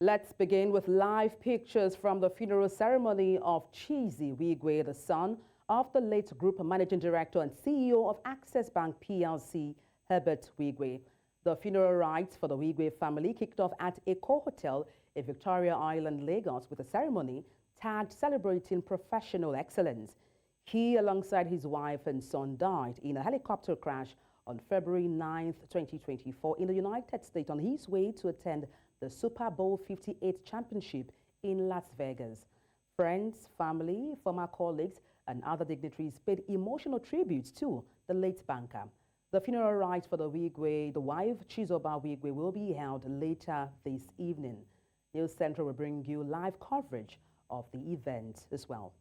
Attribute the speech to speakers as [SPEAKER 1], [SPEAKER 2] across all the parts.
[SPEAKER 1] Let's begin with live pictures from the funeral ceremony of Chizi Wigwe, the son of the late Group Managing Director and CEO of Access Bank PLC, Herbert Wigwe. The funeral rites for the Wigwe family kicked off at Eko Hotel in Victoria Island, Lagos, with a ceremony tagged celebrating professional excellence. He, alongside his wife and son, died in a helicopter crash on February 9, 2024 in the United States on his way to attend the Super Bowl 58 championship in Las Vegas. Friends, family, former colleagues, and other dignitaries paid emotional tributes to the late banker. The funeral rites for the Wigwe, the wife Chizoba Wigwe, will be held later this evening. News Central will bring you live coverage of the event as well.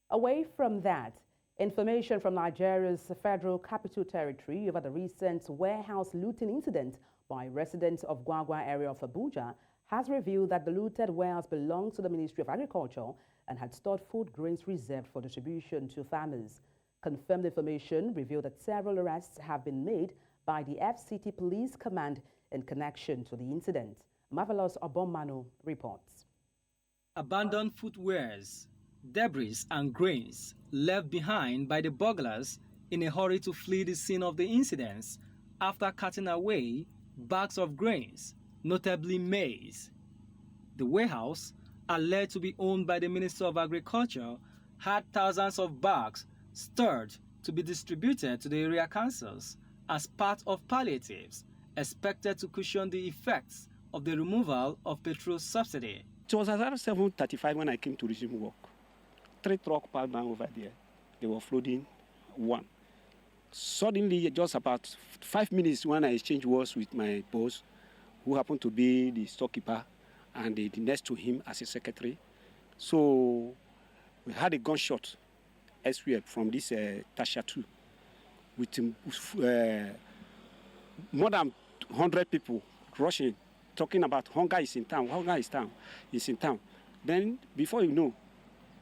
[SPEAKER 1] Away from that, information from Nigeria's Federal Capital Territory over the recent warehouse looting incident by residents of Gwagwa area of Abuja has revealed that the looted warehouse belonged to the Ministry of Agriculture and had stored food grains reserved for distribution to farmers. Confirmed information revealed that several arrests have been made by the FCT Police Command in connection to the incident. Marvelous Obomano reports.
[SPEAKER 2] Abandoned footwears, debris and grains left behind by the burglars in a hurry to flee the scene of the incidents after cutting away bags of grains, notably maize. The warehouse, alleged to be owned by the Minister of Agriculture, had thousands of bags stored to be distributed to the area councils as part of palliatives expected to cushion the effects of the removal of petrol subsidy.
[SPEAKER 3] It was around 7:35 when I came to resume work. 3 trucks passed down over there. They were floating one. Suddenly, just about 5 minutes when I exchanged words with my boss, who happened to be the storekeeper, and the next to him as a secretary. So we had a gunshot elsewhere from this Tasha 2 with more than 100 people rushing, talking about hunger is in town, is in town. Then, before you know,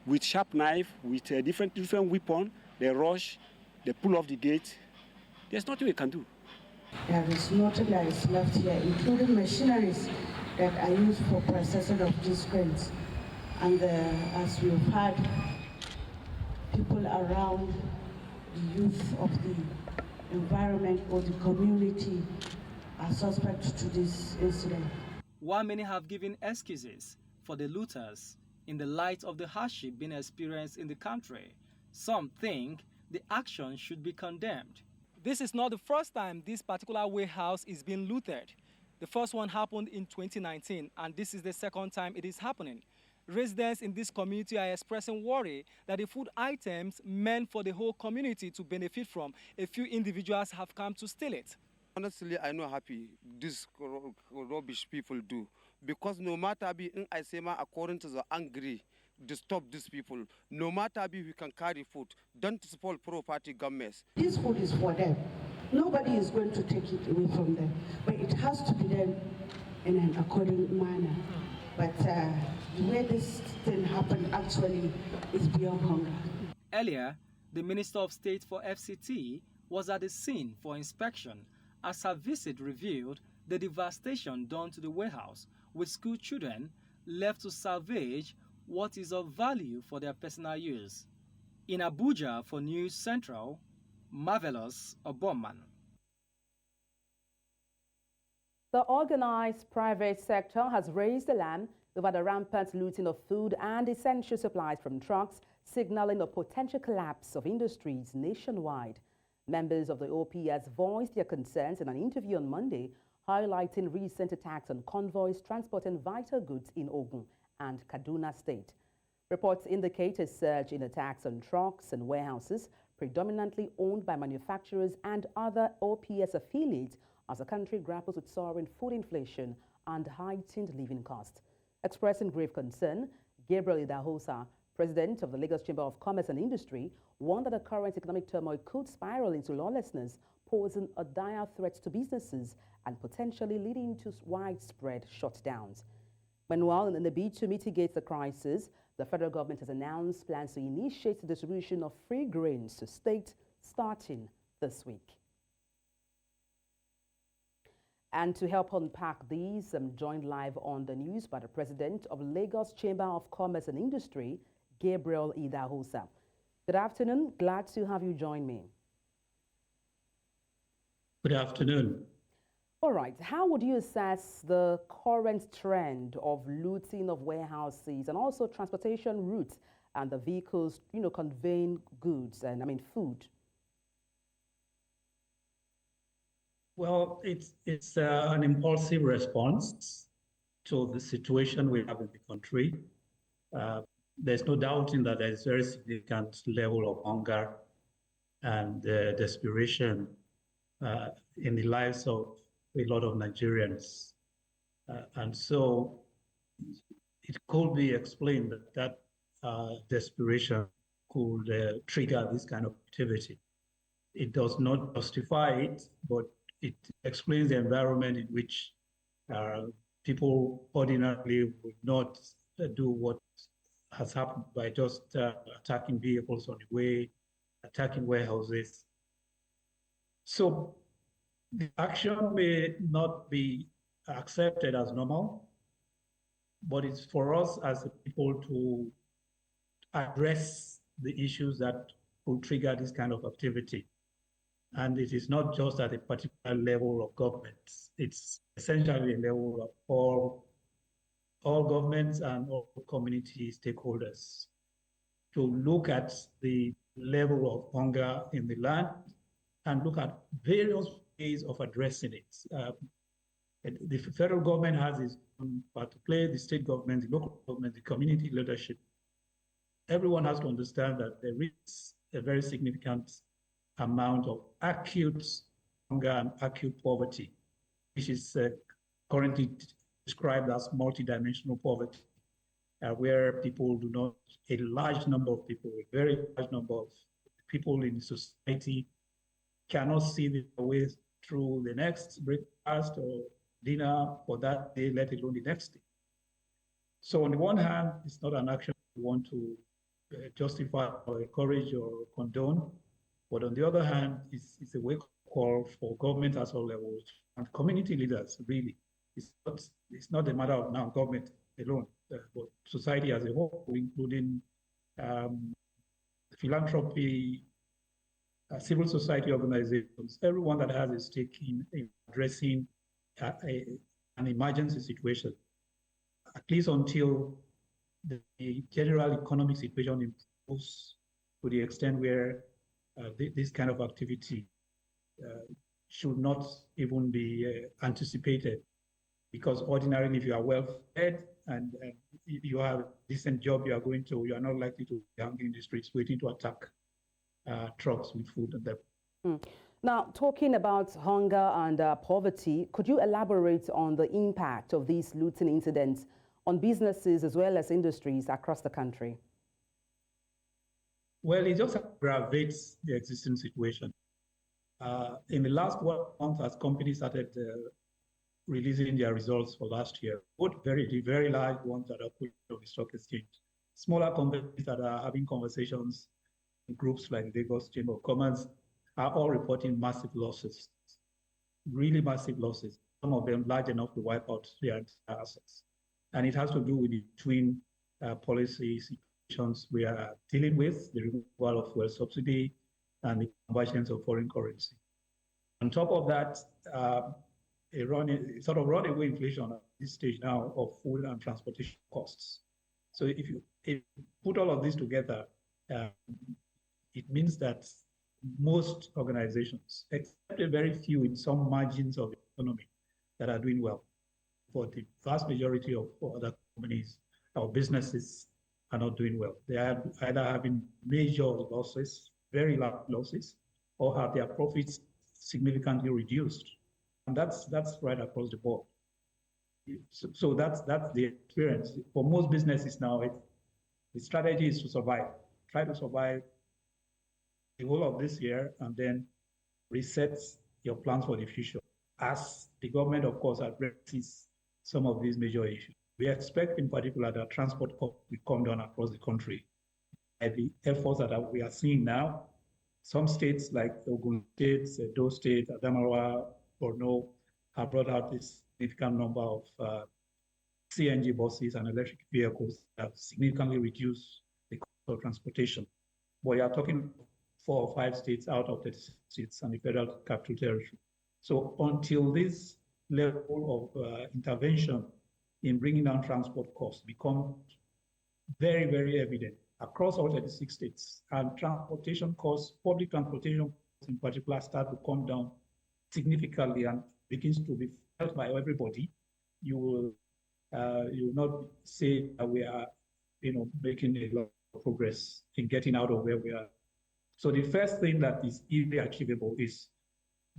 [SPEAKER 3] with sharp knife, with different weapon, they rush, they pull off the gate. There's nothing we can do.
[SPEAKER 4] There is nothing that is left here, including machineries that are used for processing of these grains. And as we've had, people around the youth of the environment or the community are suspect to this incident.
[SPEAKER 2] While many have given excuses for the looters in the light of the hardship being experienced in the country, some think the action should be condemned. This is not the first time this particular warehouse is being looted. The first one happened in 2019, and this is the second time it is happening. Residents in this community are expressing worry that the food items meant for the whole community to benefit from, a few individuals have come to steal it.
[SPEAKER 5] Honestly, I'm not happy this rubbish people do, because no matter be in Isema according to the angry, disturb these people. No matter be we can carry food, don't spoil property governments.
[SPEAKER 4] This food is for them. Nobody is going to take it away from them, but it has to be done in an according manner. But the way this thing happened actually is beyond hunger.
[SPEAKER 2] Earlier, the Minister of State for FCT was at the scene for inspection as her visit revealed the devastation done to the warehouse, with school children left to salvage what is of value for their personal use. In Abuja for News Central, Marvelous Obomman.
[SPEAKER 1] The organized private sector has raised alarm over the rampant looting of food and essential supplies from trucks, signaling a potential collapse of industries nationwide. Members of the OPS voiced their concerns in an interview on Monday, highlighting recent attacks on convoys transporting vital goods in Ogun and Kaduna State. Reports indicate a surge in attacks on trucks and warehouses, predominantly owned by manufacturers and other OPS affiliates, as the country grapples with soaring food inflation and heightened living costs. Expressing grave concern, Gabriel Idahosa, president of the Lagos Chamber of Commerce and Industry, warned that the current economic turmoil could spiral into lawlessness, posing a dire threat to businesses and potentially leading to widespread shutdowns. Meanwhile, in the bid to mitigate the crisis, the federal government has announced plans to initiate the distribution of free grains to states starting this week. And to help unpack these, I'm joined live on the news by the president of Lagos Chamber of Commerce and Industry, Gabriel Idahosa. Good afternoon. Glad to have you join me.
[SPEAKER 6] Good afternoon.
[SPEAKER 1] All right. How would you assess the current trend of looting of warehouses and also transportation routes and the vehicles, conveying goods and food?
[SPEAKER 6] Well, it's an impulsive response to the situation we have in the country. There's no doubting that there's a very significant level of hunger and desperation in the lives of a lot of Nigerians. And so it could be explained that desperation could trigger this kind of activity. It does not justify it, but it explains the environment in which people ordinarily would not do what has happened by just attacking vehicles on the way, attacking warehouses. So the action may not be accepted as normal, but it's for us as a people to address the issues that will trigger this kind of activity. And it is not just at a particular level of government. It's essentially a level of all governments and all community stakeholders to look at the level of hunger in the land and look at various ways of addressing it. The federal government has its own part to play, the state government, the local government, the community leadership. Everyone has to understand that there is a very significant amount of acute hunger and acute poverty, which is currently described as multidimensional poverty, where people do not, a large number of people, a very large number of people in society cannot see their way through the next breakfast or dinner for that day, let alone the next day. So on the one hand, it's not an action we want to justify or encourage or condone. But on the other hand, it's a wake-up call for government at all levels and community leaders, really. It's not a matter of now government alone, but society as a whole, including philanthropy, civil society organizations, everyone that has a stake in addressing an emergency situation, at least until the general economic situation improves to the extent where this kind of activity should not even be anticipated, because ordinarily, if you are well fed and you have a decent job you are going to, you are not likely to be hanging in the streets waiting to attack trucks with food and them.
[SPEAKER 1] Now, talking about hunger and poverty, could you elaborate on the impact of these looting incidents on businesses as well as industries across the country?
[SPEAKER 6] Well, it just aggravates the existing situation. In the last 1 month, as companies started releasing their results for last year, both very large ones that are put on the stock exchange, smaller companies that are having conversations in groups like the Lagos Chamber of Commerce are all reporting massive losses, really massive losses, some of them large enough to wipe out their assets. And it has to do with the twin policy situations we are dealing with, the removal of fuel subsidy and the convergence of foreign currency. On top of that, a sort of runaway inflation at this stage now of food and transportation costs. So if you put all of this together, it means that most organizations, except a very few in some margins of the economy, that are doing well. For the vast majority of other companies or businesses are not doing well. They are either having major losses, very large losses, or have their profits significantly reduced. And that's right across the board. So that's the experience. For most businesses now, the strategy is to survive. Try to survive the whole of this year and then reset your plans for the future, as the government, of course, addresses some of these major issues. We expect in particular that transport costs will come down across the country. And the efforts that we are seeing now, some states like Ogun State, Edo State, Adamawa, Borno, have brought out this significant number of CNG buses and electric vehicles that significantly reduce the cost of transportation. But you are talking 4 or 5 states out of the states and the federal capital territory. So until this level of intervention in bringing down transport costs becomes very, very evident across all 36 states, and transportation costs, public transportation costs in particular, start to come down significantly and begins to be felt by everybody, you will not say that we are, making a lot of progress in getting out of where we are. So the first thing that is easily achievable is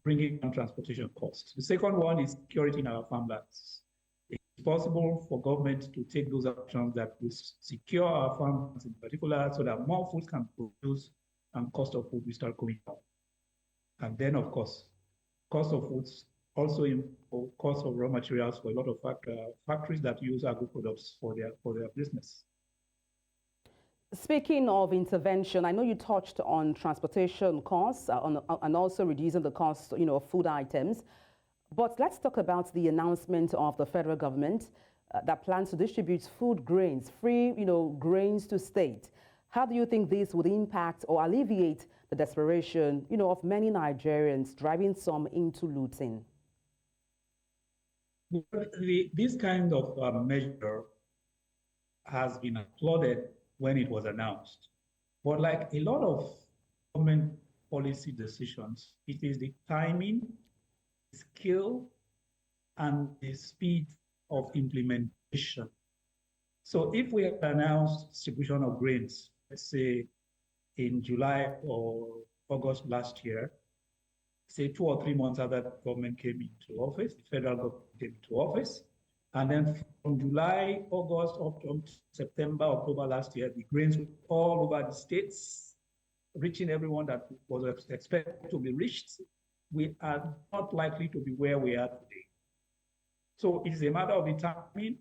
[SPEAKER 6] bringing down transportation costs. The second one is security in our farmlands. It's possible for government to take those actions that will secure our farmlands in particular, so that more food can produce and cost of food will start going down. And then, of course, cost of foods also improve cost of raw materials for a lot of factories that use agro products for their business.
[SPEAKER 1] Speaking of intervention, I know you touched on transportation costs and also reducing the cost, of food items. But let's talk about the announcement of the federal government that plans to distribute food grains, free, grains to state. How do you think this would impact or alleviate the desperation, of many Nigerians, driving some into looting?
[SPEAKER 6] This kind of measure has been applauded when it was announced. But like a lot of government policy decisions, it is the timing, skill, and the speed of implementation. So if we had announced distribution of grains, let's say in July or August last year, say 2 or 3 months after the government came into office, the federal government came into office, and then from July, August, up to September, October last year, the grains were all over the states, reaching everyone that was expected to be reached. We are not likely to be where we are today. So it is a matter of the timing,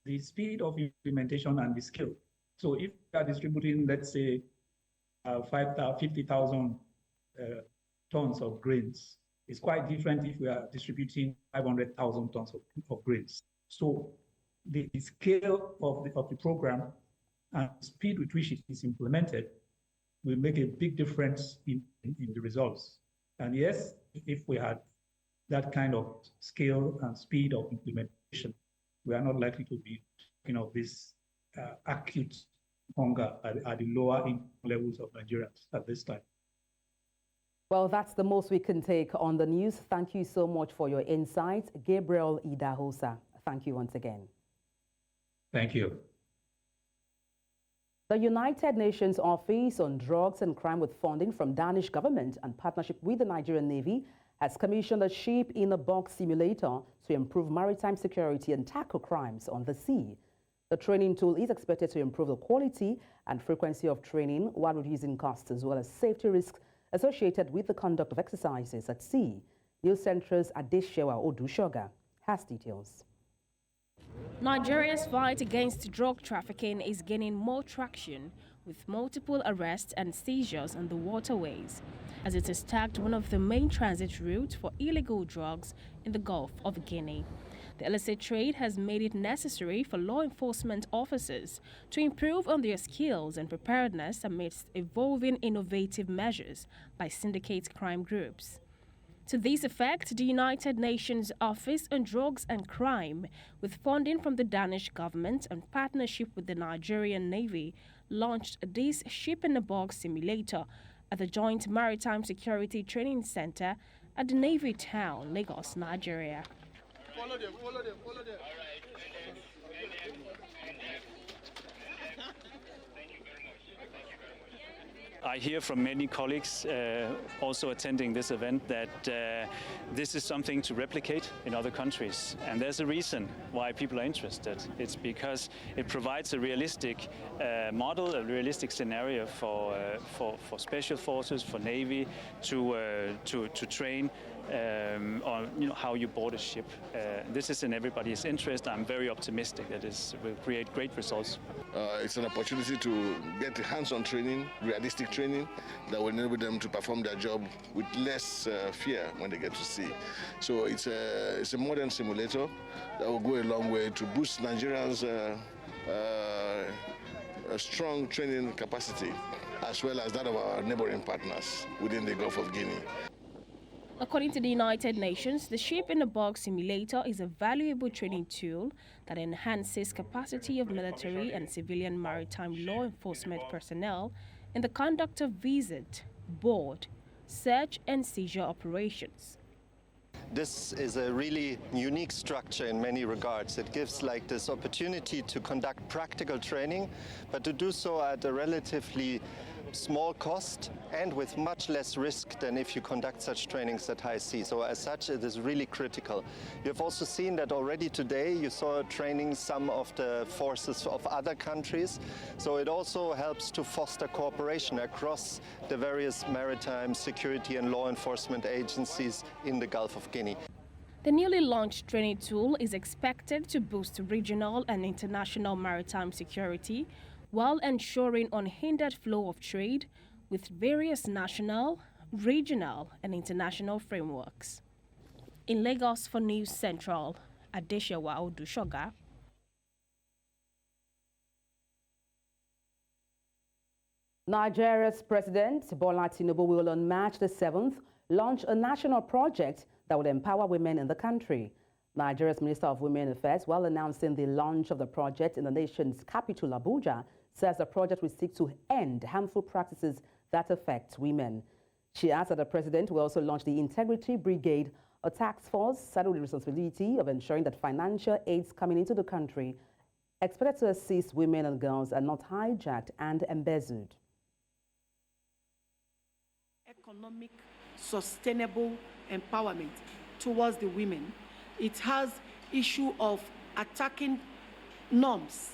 [SPEAKER 6] the speed of implementation, and the skill. So if we are distributing, let's say, 50,000 tons of grains, it's quite different if we are distributing 500,000 tons of grains. So the scale of the program and the speed with which it is implemented will make a big difference in the results. And yes, if we had that kind of scale and speed of implementation, we are not likely to be, this acute hunger at the lower income levels of Nigerians at this time.
[SPEAKER 1] Well, that's the most we can take on the news. Thank you so much for your insights. Gabriel Idahosa, thank you once again.
[SPEAKER 6] Thank you.
[SPEAKER 1] The United Nations Office on Drugs and Crime, with funding from Danish government and partnership with the Nigerian Navy, has commissioned a ship-in-a-box simulator to improve maritime security and tackle crimes on the sea. The training tool is expected to improve the quality and frequency of training while reducing costs as well as safety risks associated with the conduct of exercises at sea. News Centre's Adeshewa Odushoga has details.
[SPEAKER 7] Nigeria's fight against drug trafficking is gaining more traction, with multiple arrests and seizures on the waterways, as it has tagged one of the main transit routes for illegal drugs in the Gulf of Guinea. The illicit trade has made it necessary for law enforcement officers to improve on their skills and preparedness amidst evolving innovative measures by syndicate crime groups. To this effect, the United Nations Office on Drugs and Crime, with funding from the Danish government and partnership with the Nigerian Navy, launched this ship-in-a-box simulator at the Joint Maritime Security Training Center at the Navy Town, Lagos, Nigeria.
[SPEAKER 8] Follow them. All right. I hear from many colleagues also attending this event that this is something to replicate in other countries. And there's a reason why people are interested. It's because it provides a realistic model, a realistic scenario for special forces, for Navy to train or how you board a ship. This is in everybody's interest. I'm very optimistic that this will create great results.
[SPEAKER 9] It's an opportunity to get hands-on training, realistic training that will enable them to perform their job with less fear when they get to sea. So it's a modern simulator that will go a long way to boost Nigerians' a strong training capacity, as well as that of our neighboring partners within the Gulf of Guinea.
[SPEAKER 7] According to the United Nations, the Ship-in-a-Box simulator is a valuable training tool that enhances capacity of military and civilian maritime law enforcement personnel in the conduct of visit, board, search and seizure operations.
[SPEAKER 10] This is a really unique structure in many regards. It gives this opportunity to conduct practical training, but to do so at a relatively small cost and with much less risk than if you conduct such trainings at high sea. So as such, it is really critical. You have also seen that already today you saw training some of the forces of other countries. So it also helps to foster cooperation across the various maritime security and law enforcement agencies in the Gulf of Guinea.
[SPEAKER 7] The newly launched training tool is expected to boost regional and international maritime security while ensuring unhindered flow of trade with various national, regional and international frameworks. In Lagos for News Central, Adeshewa Odushoga.
[SPEAKER 1] Nigeria's President Bola Tinubu will on March the 7th launch a national project that will empower women in the country. Nigeria's Minister of Women Affairs, while announcing the launch of the project in the nation's capital, Abuja, says the project will seek to end harmful practices that affect women. She adds that the president will also launch the Integrity Brigade, a task force saddled with the responsibility of ensuring that financial aids coming into the country expected to assist women and girls are not hijacked and embezzled.
[SPEAKER 11] Economic, sustainable empowerment towards the women. It has issue of attacking norms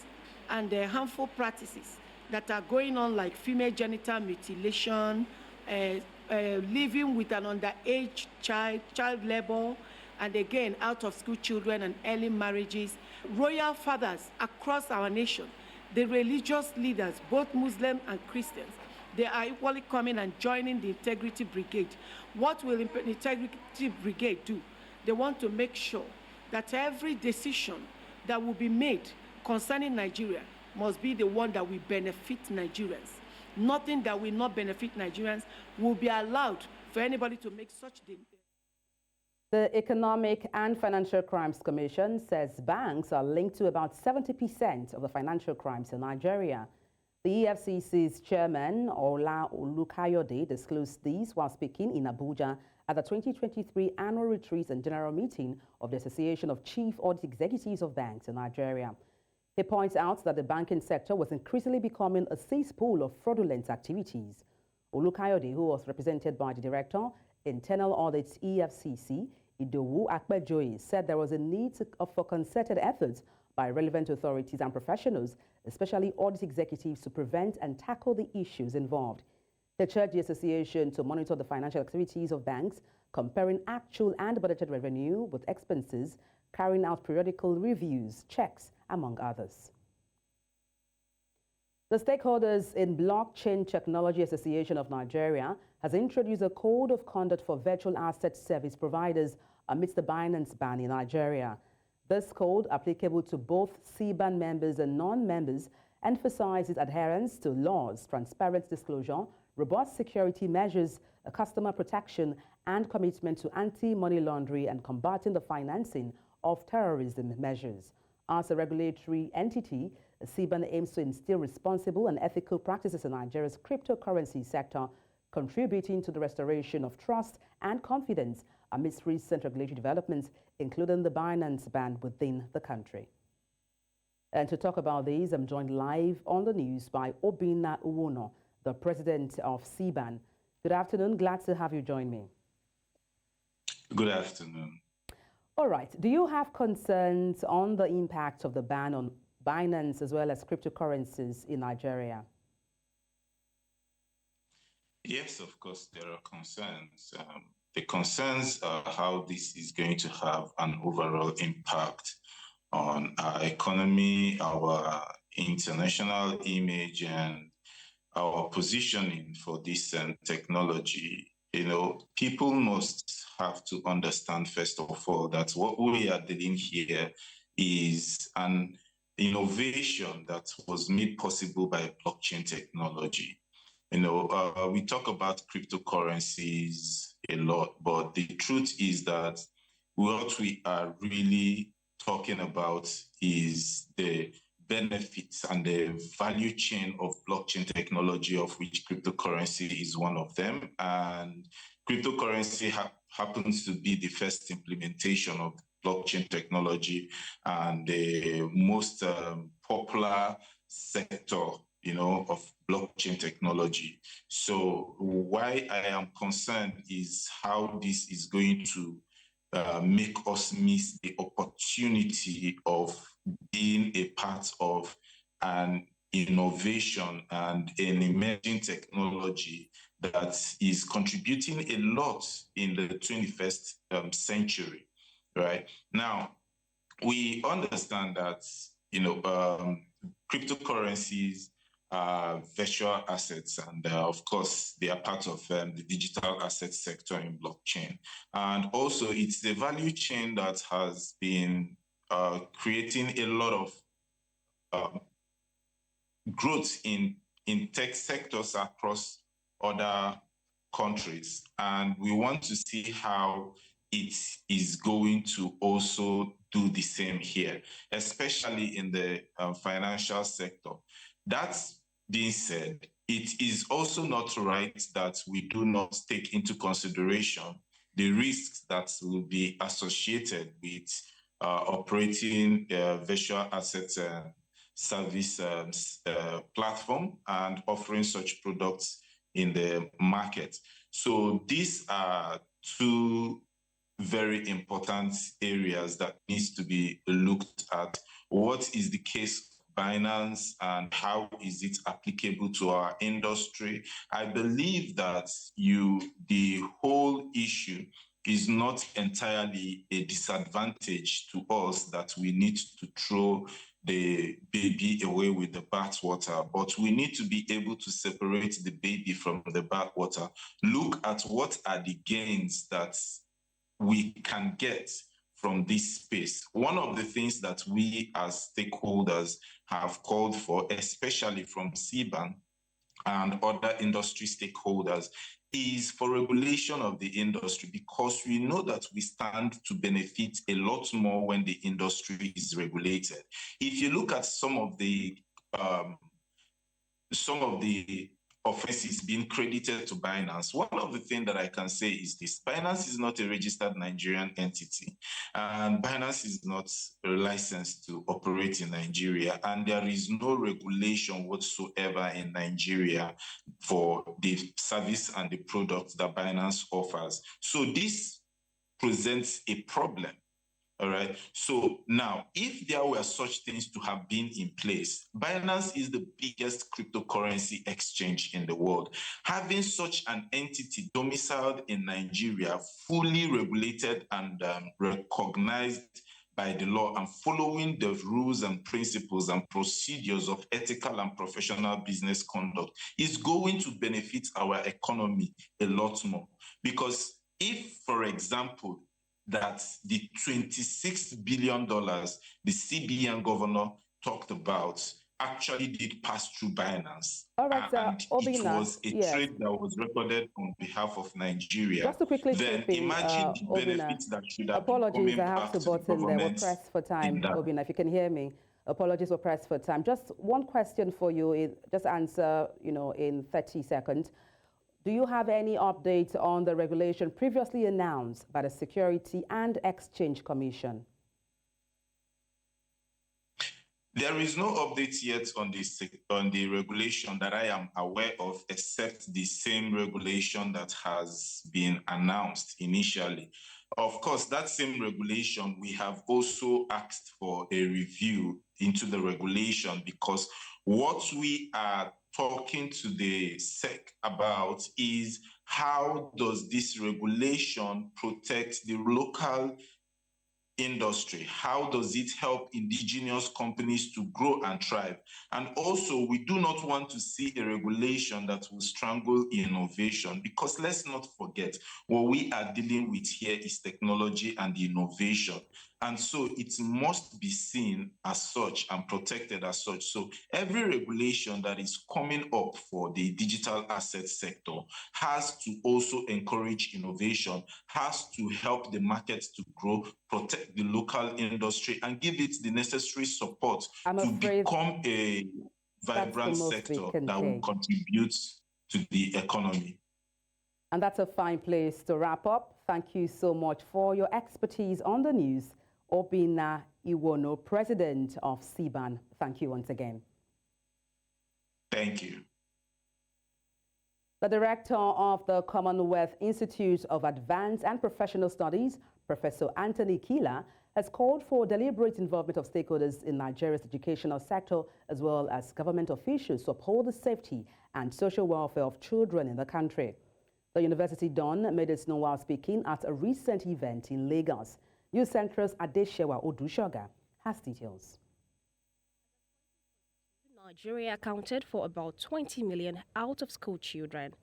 [SPEAKER 11] and harmful practices that are going on, like female genital mutilation, living with an underage child labor, and again, out-of-school children and early marriages. Royal fathers across our nation, the religious leaders, both Muslim and Christians, they are equally coming and joining the Integrity Brigade. What will the Integrity Brigade do? They want to make sure that every decision that will be made concerning Nigeria must be the one that will benefit Nigerians. Nothing that will not benefit Nigerians will be allowed for anybody to make such decisions.
[SPEAKER 1] The Economic and Financial Crimes Commission says banks are linked to about 70% of the financial crimes in Nigeria. The EFCC's chairman, Ola Olukayode, disclosed these while speaking in Abuja at the 2023 annual retreat and general meeting of the Association of Chief Audit Executives of Banks in Nigeria. He points out that the banking sector was increasingly becoming a cesspool of fraudulent activities. Olukayode, who was represented by the Director, Internal Audits EFCC, Idowu Akpejoye, said there was a need for concerted efforts by relevant authorities and professionals, especially audit executives, to prevent and tackle the issues involved. He urged the association to monitor the financial activities of banks, comparing actual and budgeted revenue with expenses, carrying out periodical reviews, checks, among others. The stakeholders in Blockchain Technology Association of Nigeria has introduced a code of conduct for virtual asset service providers amidst the Binance ban in Nigeria. This code, applicable to both CBAN members and non-members, emphasizes adherence to laws, transparent disclosure, robust security measures, customer protection, and commitment to anti-money laundering and combating the financing of terrorism measures. As a regulatory entity, CBAN aims to instill responsible and ethical practices in Nigeria's cryptocurrency sector, contributing to the restoration of trust and confidence amidst recent regulatory developments, including the Binance ban within the country. And to talk about these, I'm joined live on the news by Obinna Uwono, the president of CBAN. Good afternoon. Glad to have you join me.
[SPEAKER 12] Good afternoon.
[SPEAKER 1] All right. Do you have concerns on the impact of the ban on Binance as well as cryptocurrencies in Nigeria?
[SPEAKER 12] Yes, of course, there are concerns. the concerns are how this is going to have an overall impact on our economy, our international image, and our positioning for this technology. People must have to understand, first of all, that what we are dealing here is an innovation that was made possible by blockchain technology. We talk about cryptocurrencies a lot, but the truth is that what we are really talking about is the benefits and the value chain of blockchain technology, of which cryptocurrency is one of them. And cryptocurrency happens to be the first implementation of blockchain technology and the most popular sector, of blockchain technology. So why I am concerned is how this is going to make us miss the opportunity of being a part of an innovation and an emerging technology that is contributing a lot in the 21st century, right? Now, we understand that, cryptocurrencies are virtual assets, and of course, they are part of the digital asset sector in blockchain. And also, it's the value chain that has been creating a lot of growth in tech sectors across other countries. And we want to see how it is going to also do the same here, especially in the financial sector. That being said, it is also not right that we do not take into consideration the risks that will be associated with operating virtual asset service platform and offering such products in the market. So these are two very important areas that needs to be looked at. What is the case of Binance and how is it applicable to our industry? I believe that the whole issue is not entirely a disadvantage to us, that we need to throw the baby away with the bathwater, but we need to be able to separate the baby from the bathwater. Look at what are the gains that we can get from this space. One of the things that we as stakeholders have called for, especially from CBAN and other industry stakeholders, is for regulation of the industry, because we know that we stand to benefit a lot more when the industry is regulated. If you look at some of the offenses being credited to Binance, one of the things that I can say is this: Binance is not a registered Nigerian entity, and Binance is not licensed to operate in Nigeria, and there is no regulation whatsoever in Nigeria for the service and the products that Binance offers. So this presents a problem. All right. So now, if there were such things to have been in place, Binance is the biggest cryptocurrency exchange in the world. Having such an entity domiciled in Nigeria, fully regulated and recognized by the law, and following the rules and principles and procedures of ethical and professional business conduct, is going to benefit our economy a lot more. Because if, for example, that the $26 billion the CBN governor talked about actually did pass through Binance.
[SPEAKER 1] All right,
[SPEAKER 12] and
[SPEAKER 1] Obinna,
[SPEAKER 12] it was a trade that was recorded on behalf of Nigeria.
[SPEAKER 1] Just to quickly
[SPEAKER 12] then imagine the benefits that should have
[SPEAKER 1] apologies,
[SPEAKER 12] been
[SPEAKER 1] I have
[SPEAKER 12] back
[SPEAKER 1] to
[SPEAKER 12] to the
[SPEAKER 1] button there. We're
[SPEAKER 12] government.
[SPEAKER 1] pressed for time, Obinna, if you can hear me. Apologies, we're pressed for time. Just one question for you, just answer, in 30 seconds. Do you have any updates on the regulation previously announced by the Security and Exchange Commission?
[SPEAKER 12] There is no update yet on the regulation that I am aware of, except the same regulation that has been announced initially. Of course, that same regulation, we have also asked for a review into the regulation, because what we are talking to the SEC about is how does this regulation protect the local industry? How does it help indigenous companies to grow and thrive? And also, we do not want to see a regulation that will strangle innovation, because let's not forget, what we are dealing with here is technology and innovation. And so it must be seen as such and protected as such. So every regulation that is coming up for the digital asset sector has to also encourage innovation, has to help the market to grow, protect the local industry, and give it the necessary support to become a vibrant sector that will contribute to the economy.
[SPEAKER 1] And that's a fine place to wrap up. Thank you so much for your expertise on the news. Obinna Iwono, President of CBAN. Thank you once again.
[SPEAKER 12] Thank you.
[SPEAKER 1] The Director of the Commonwealth Institute of Advanced and Professional Studies, Professor Anthony Kila, has called for deliberate involvement of stakeholders in Nigeria's educational sector as well as government officials to uphold the safety and social welfare of children in the country. The university don made its known while speaking at a recent event in Lagos. News Central's Adedugba has details.
[SPEAKER 7] Nigeria accounted for about 20 million out-of-school children,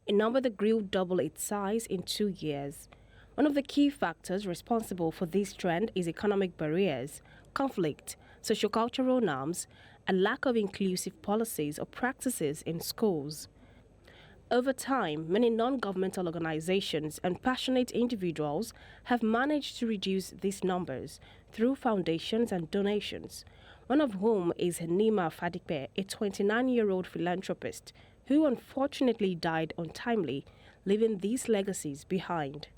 [SPEAKER 7] a number that grew double its size in 2 years. One of the key factors responsible for this trend is economic barriers, conflict, sociocultural norms, and lack of inclusive policies or practices in schools. Over time, many non-governmental organizations and passionate individuals have managed to reduce these numbers through foundations and donations, one of whom is Nima Fadipe, a 29-year-old philanthropist who unfortunately died untimely, leaving these legacies behind.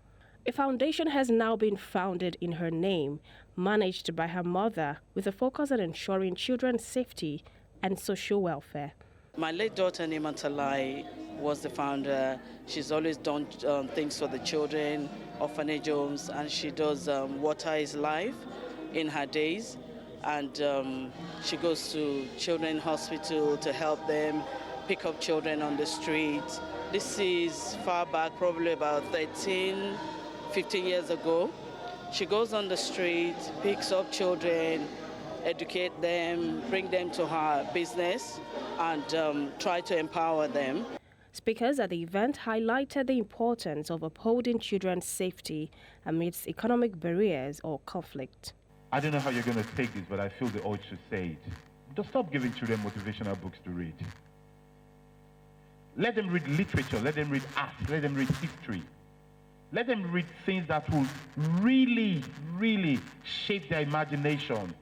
[SPEAKER 7] A foundation has now been founded in her name, managed by her mother, with a focus on ensuring children's safety and social welfare.
[SPEAKER 13] My late daughter, Nima Talai, was the founder. She's always done things for the children, orphanage homes, and she does Water is Life in her days. And she goes to children's hospital to help them pick up children on the street. This is far back, probably about 13, 15 years ago. She goes on the street, picks up children, educate them, bring them to her business, and try to empower them.
[SPEAKER 7] Speakers at the event highlighted the importance of upholding children's safety amidst economic barriers or conflict.
[SPEAKER 14] I don't know how you're going to take this, but I feel the urge to say it. Just stop giving children motivational books to read. Let them read literature, let them read art, let them read history. Let them read things that will really, really shape their imagination.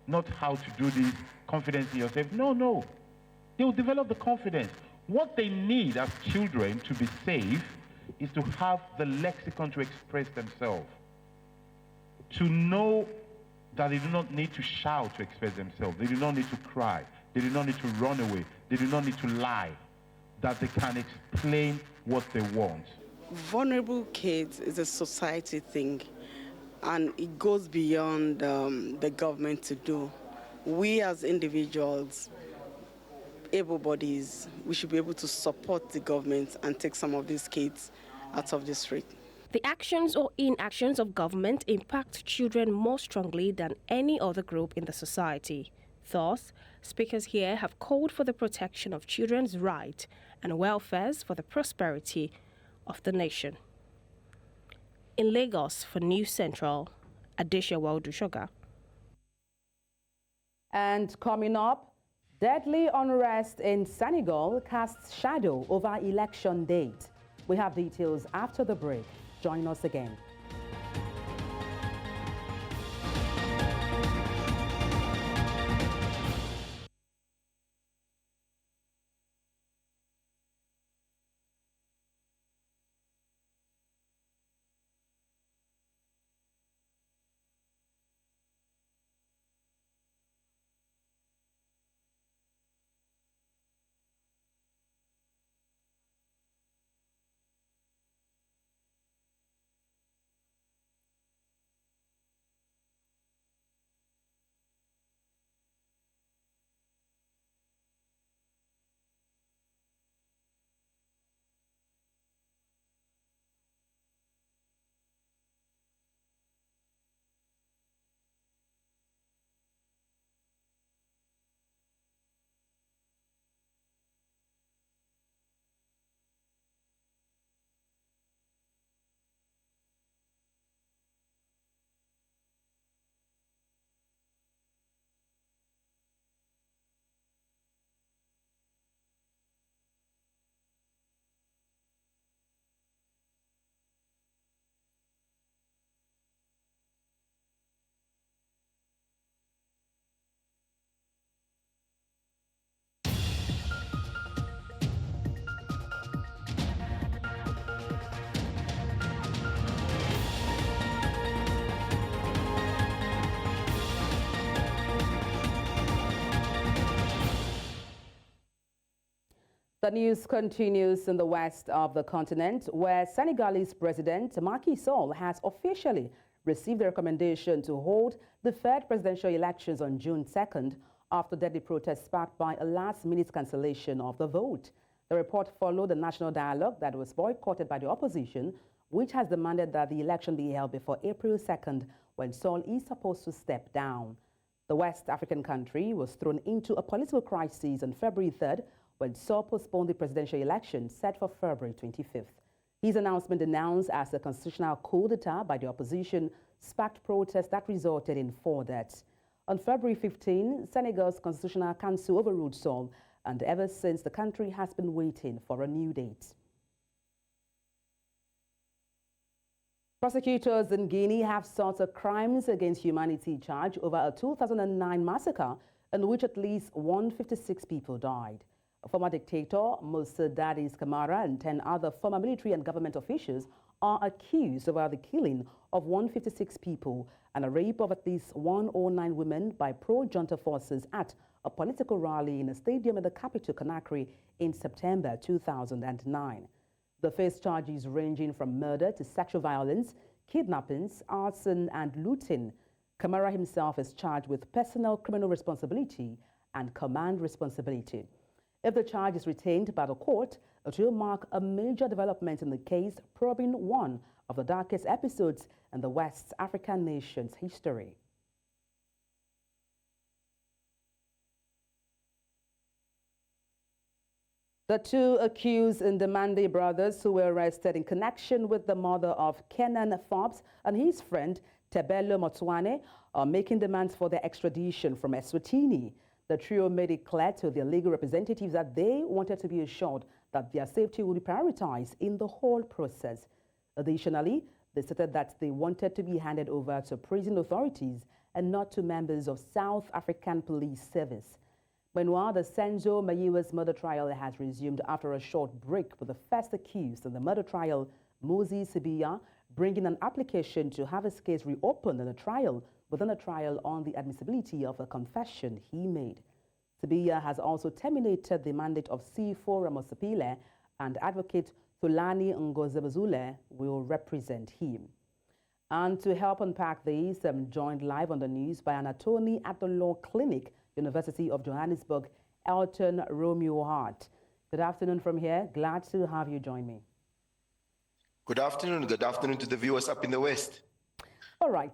[SPEAKER 14] Not how to do this, confidence in yourself. No. They will develop the confidence. What they need as children to be safe is to have the lexicon to express themselves. To know that they do not need to shout to express themselves. They do not need to cry. They do not need to run away. They do not need to lie. That they can explain what they want.
[SPEAKER 15] Vulnerable kids is a society thing, and it goes beyond the government to do. We as individuals, able bodies, we should be able to support the government and take some of these kids out of the street.
[SPEAKER 7] The actions or inactions of government impact children more strongly than any other group in the society. Thus, speakers here have called for the protection of children's rights and welfares for the prosperity of the nation. In Lagos for News Central, Adedugba.
[SPEAKER 1] And coming up, deadly unrest in Senegal casts shadow over election date. We have details after the break. Join us again. The news continues in the west of the continent, where Senegalese President Macky Sall has officially received the recommendation to hold the third presidential elections on June 2nd after deadly protests sparked by a last-minute cancellation of the vote. The report followed a national dialogue that was boycotted by the opposition, which has demanded that the election be held before April 2nd, when Sall is supposed to step down. The West African country was thrown into a political crisis on February 3rd, when Sall postponed the presidential election set for February 25th. His announcement, announced as a constitutional coup d'etat by the opposition, sparked protests that resulted in 4 deaths. On February 15, Senegal's Constitutional Council overruled Sall, and ever since the country has been waiting for a new date. Prosecutors in Guinea have sought a crimes against humanity charge over a 2009 massacre in which at least 156 people died. Former dictator Moussa Dadis Camara and 10 other former military and government officials are accused over the killing of 156 people and a rape of at least 109 women by pro-junta forces at a political rally in a stadium in the capital, Conakry, in September 2009. The face charges ranging from murder to sexual violence, kidnappings, arson, and looting. Camara himself is charged with personal criminal responsibility and command responsibility. If the charge is retained by the court, it will mark a major development in the case, probing one of the darkest episodes in the West African nation's history. The 2 accused Ndemande brothers who were arrested in connection with the murder of Kenan Forbes and his friend Tebelo Motwane are making demands for their extradition from Eswatini. The trio made it clear to their legal representatives that they wanted to be assured that their safety would be prioritized in the whole process. Additionally, they stated that they wanted to be handed over to prison authorities and not to members of South African Police Service. Meanwhile, the Senzo Mayiwa's murder trial has resumed after a short break, with the first accused in the murder trial, Moses Sibiya, bringing an application to have his case reopened in a trial within a trial on the admissibility of a confession he made. Sibiya has also terminated the mandate of C4 Ramosapile, and advocate Thulani Ngozebazule will represent him. And to help unpack this, I'm joined live on the news by an attorney at the Law Clinic, University of Johannesburg, Elton Romeo Hart. Good afternoon from here. Glad to have you join me.
[SPEAKER 16] Good afternoon. Good afternoon to the viewers up in the West.
[SPEAKER 1] All right.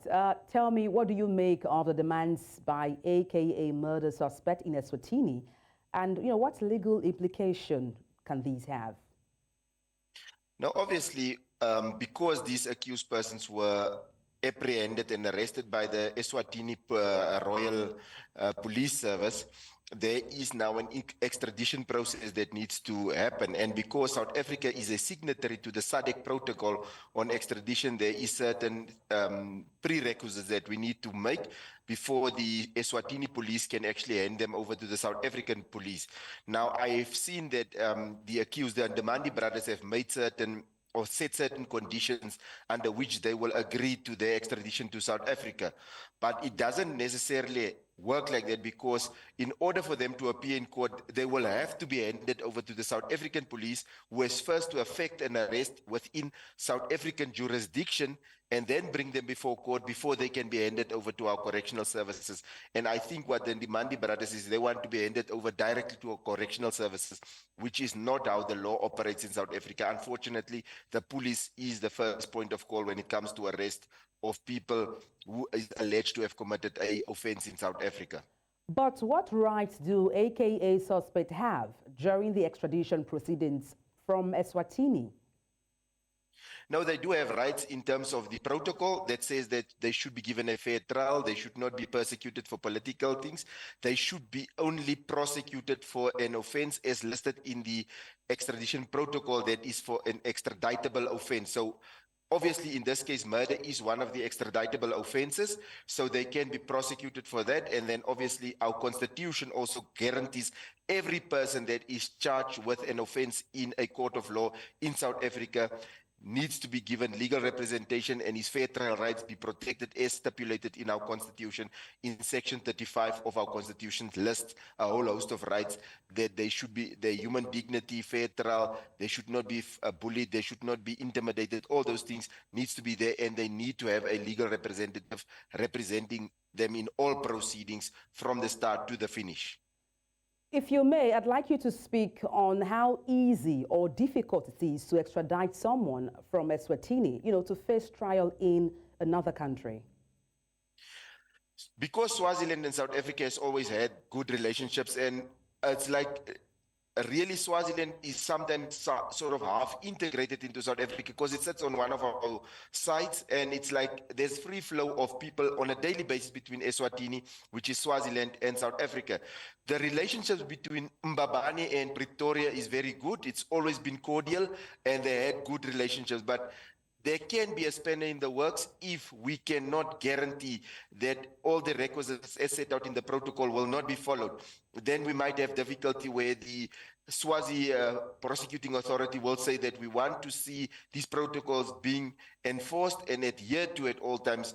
[SPEAKER 1] Tell me, what do you make of the demands by AKA murder suspect in Eswatini? And, what legal implication can these have?
[SPEAKER 16] Now, obviously, because these accused persons were apprehended and arrested by the Eswatini Royal Police Service, there is now an extradition process that needs to happen. And because South Africa is a signatory to the SADC protocol on extradition, there is certain prerequisites that we need to make before the Eswatini police can actually hand them over to the South African police. Now, I've seen that the accused, the Ndemande brothers, have made certain or set certain conditions under which they will agree to their extradition to South Africa. But it doesn't necessarily work like that, because in order for them to appear in court, they will have to be handed over to the South African police, who is first to effect an arrest within South African jurisdiction and then bring them before court before they can be handed over to our correctional services. And I think what the Ndemande brothers is, they want to be handed over directly to our correctional services, which is not how the law operates in South Africa. Unfortunately, the police is the first point of call when it comes to arrest of people who is alleged to have committed an offense in South Africa.
[SPEAKER 1] But what rights do AKA suspects have during the extradition proceedings from Eswatini?
[SPEAKER 16] No, they do have rights in terms of the protocol that says that they should be given a fair trial. They should not be persecuted for political things. They should be only prosecuted for an offense as listed in the extradition protocol, that is for an extraditable offense. So obviously, in this case, murder is one of the extraditable offenses, so they can be prosecuted for that. And then obviously our constitution also guarantees every person that is charged with an offense in a court of law in South Africa needs to be given legal representation and his fair trial rights be protected as stipulated in our constitution. In section 35 of our constitution lists a whole host of rights that they should be their human dignity, fair trial, they should not be bullied, they should not be intimidated. All those things needs to be there, and they need to have a legal representative representing them in all proceedings from the start to the finish.
[SPEAKER 1] If you may, I'd like you to speak on how easy or difficult it is to extradite someone from Eswatini, to face trial in another country.
[SPEAKER 16] Because Swaziland and South Africa has always had good relationships, and it's like really Swaziland is sometimes sort of half integrated into South Africa because it sits on one of our sides, and it's like there's free flow of people on a daily basis between Eswatini, which is Swaziland, and South Africa. The relationships between Mbabane and Pretoria is very good. It's always been cordial, and they had good relationships, but there can be a spanner in the works if we cannot guarantee that all the requisites as set out in the protocol will not be followed. Then we might have difficulty where the Swazi prosecuting authority will say that we want to see these protocols being enforced and adhered to at all times.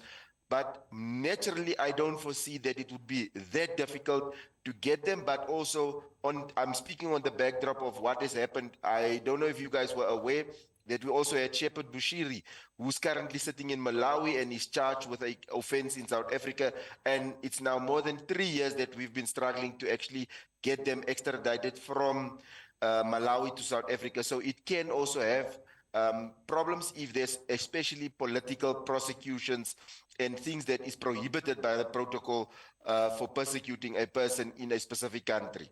[SPEAKER 16] But naturally, I don't foresee that it would be that difficult to get them. But also, I'm speaking on the backdrop of what has happened. I don't know if you guys were aware that we also had Shepard Bushiri, who's currently sitting in Malawi and is charged with an offense in South Africa. And it's now more than 3 years that we've been struggling to actually get them extradited from Malawi to South Africa. So it can also have problems if there's especially political prosecutions and things that is prohibited by the protocol for persecuting a person in a specific country.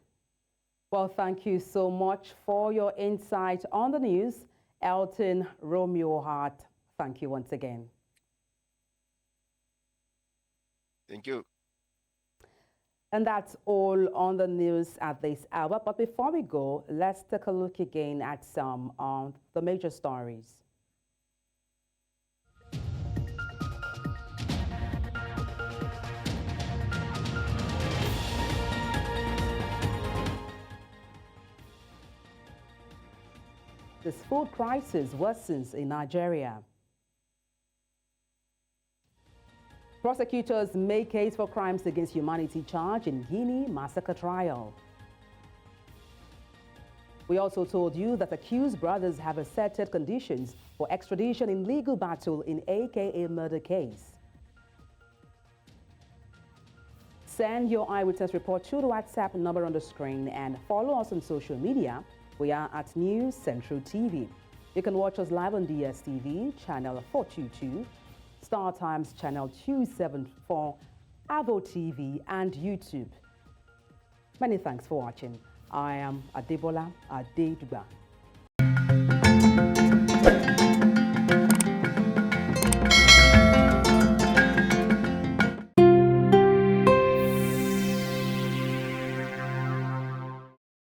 [SPEAKER 1] Well, thank you so much for your insight on the news. Elton Romeo Hart, thank you once again.
[SPEAKER 16] Thank you.
[SPEAKER 1] And that's all on the news at this hour. But before we go, let's take a look again at some of the major stories. This food crisis worsens in Nigeria. Prosecutors make case for crimes against humanity charge in Guinea massacre trial. We also told you that accused brothers have asserted conditions for extradition in legal battle in AKA murder case. Send your eyewitness report to the WhatsApp number on the screen and follow us on social media. We are at News Central TV. You can watch us live on DSTV, channel 422, Star Times, channel 274, Avo TV, and YouTube. Many thanks for watching. I am Adebola Adedugba.